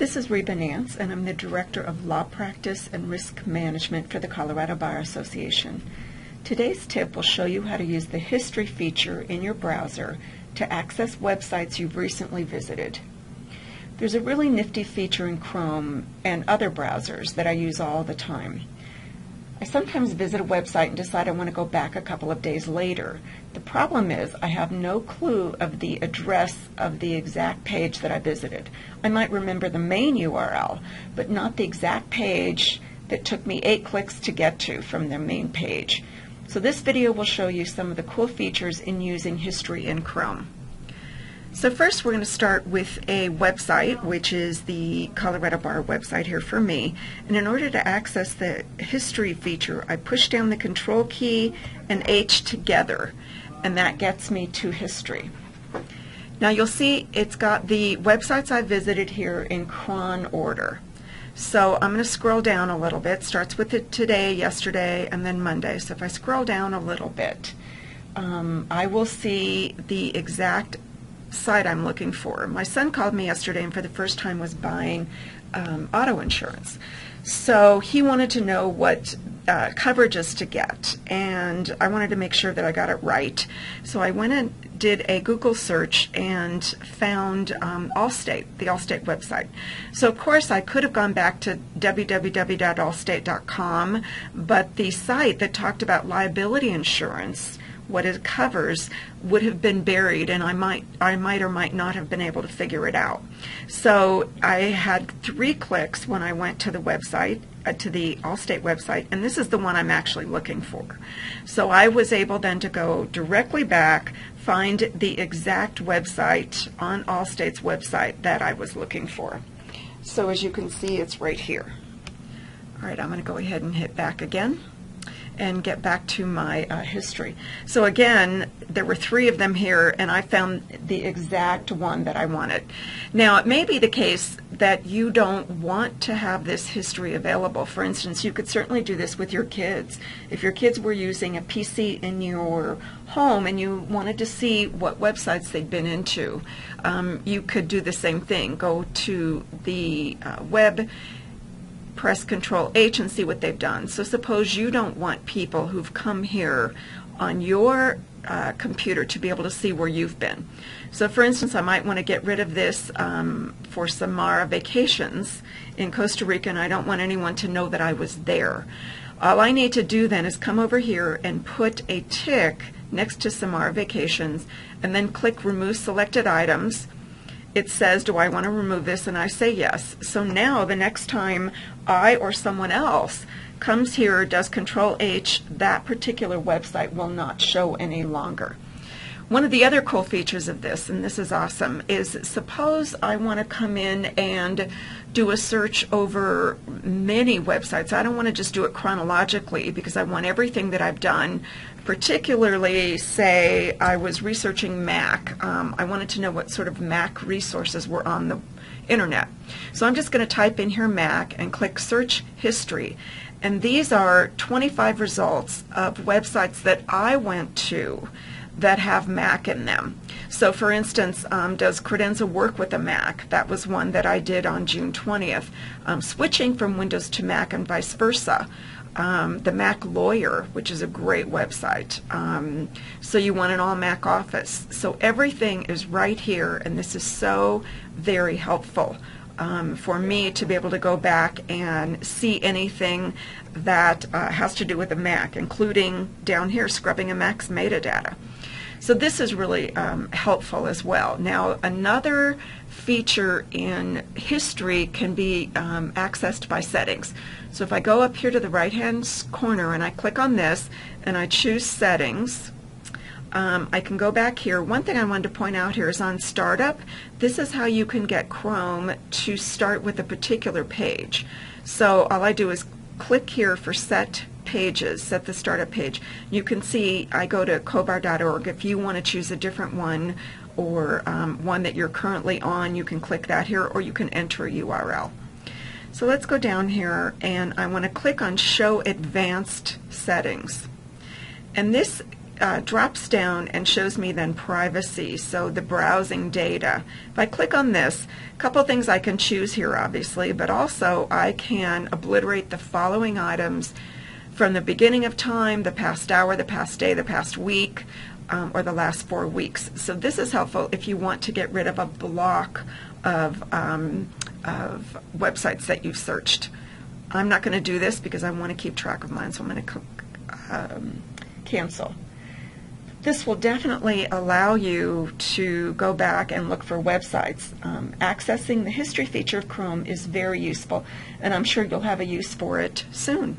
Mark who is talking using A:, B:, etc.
A: This is Reba, and I'm the Director of Law Practice and Risk Management for the Colorado Bar Association. Today's tip will show you how to use the History feature in your browser to access websites you've recently visited. There's a really nifty feature in Chrome and other browsers that I use all the time. I sometimes visit a website and decide I want to go back a couple of days later. The problem is I have no clue of the address of the exact page that I visited. I might remember the main URL, but not the exact page that took me 8 clicks to get to from their main page. So this video will show you some of the cool features in using History in Chrome. So first we're going to start with a website, which is the Colorado Bar website here for me. And in order to access the History feature, I push down the Control key and H together, and that gets me to History. Now you'll see it's got the websites I visited here in cron order. So I'm going to scroll down a little bit. Starts with it today, yesterday, and then Monday. So if I scroll down a little bit, I will see the exact site I'm looking for. My son called me yesterday and for the first time was buying auto insurance. So he wanted to know what coverages to get, and I wanted to make sure that I got it right. So I went and did a Google search and found Allstate, the Allstate website. So of course I could have gone back to www.allstate.com, but the site that talked about liability insurance, what it covers, would have been buried, and I might or might not have been able to figure it out. So I had 3 clicks when I went to the website, to the Allstate website, and this is the one I'm actually looking for. So I was able then to go directly back, find the exact website on Allstate's website that I was looking for. So as you can see, it's right here. All right, I'm going to go ahead and hit back again and get back to my history. So again, there were 3 of them here, and I found the exact one that I wanted. Now, it may be the case that you don't want to have this history available. For instance, you could certainly do this with your kids. If your kids were using a PC in your home and you wanted to see what websites they'd been into, you could do the same thing. Go to the web, press Control H and see what they've done. So suppose you don't want people who've come here on your computer to be able to see where you've been. So for instance, I might want to get rid of this for Samara vacations in Costa Rica, and I don't want anyone to know that I was there. All I need to do then is come over here and put a tick next to Samara vacations and then click Remove Selected Items. It says, do I want to remove this? And I say yes. So now the next time I or someone else comes here, does Control H, that particular website will not show any longer. One of the other cool features of this, and this is awesome, is suppose I want to come in and do a search over many websites. I don't want to just do it chronologically because I want everything that I've done. Particularly, say I was researching Mac. I wanted to know what sort of Mac resources were on the internet. So I'm just going to type in here Mac and click Search History. And these are 25 results of websites that I went to that have Mac in them. So for instance, does Credenza work with a Mac? That was one that I did on June 20th. Switching from Windows to Mac and vice versa. The Mac Lawyer, which is a great website. So you want an all Mac office. So everything is right here, and this is so very helpful for me to be able to go back and see anything that has to do with a Mac, including down here scrubbing a Mac's metadata. So this is really helpful as well. Now, another feature in History can be accessed by settings. So if I go up here to the right-hand corner and I click on this and I choose Settings, I can go back here. One thing I wanted to point out here is on Startup, this is how you can get Chrome to start with a particular page. So all I do is click here for Set Pages, set the startup page. You can see I go to cobar.org. If you want to choose a different one or one that you're currently on, you can click that here, or you can enter a URL. So let's go down here, and I want to click on Show Advanced Settings. And this drops down and shows me then privacy, so the browsing data. If I click on this, a couple things I can choose here obviously, but also I can obliterate the following items from the beginning of time, the past hour, the past day, the past week, or the last 4 weeks. So this is helpful if you want to get rid of a block of websites that you've searched. I'm not going to do this because I want to keep track of mine, so I'm going to click cancel. This will definitely allow you to go back and look for websites. Accessing the history feature of Chrome is very useful, and I'm sure you'll have a use for it soon.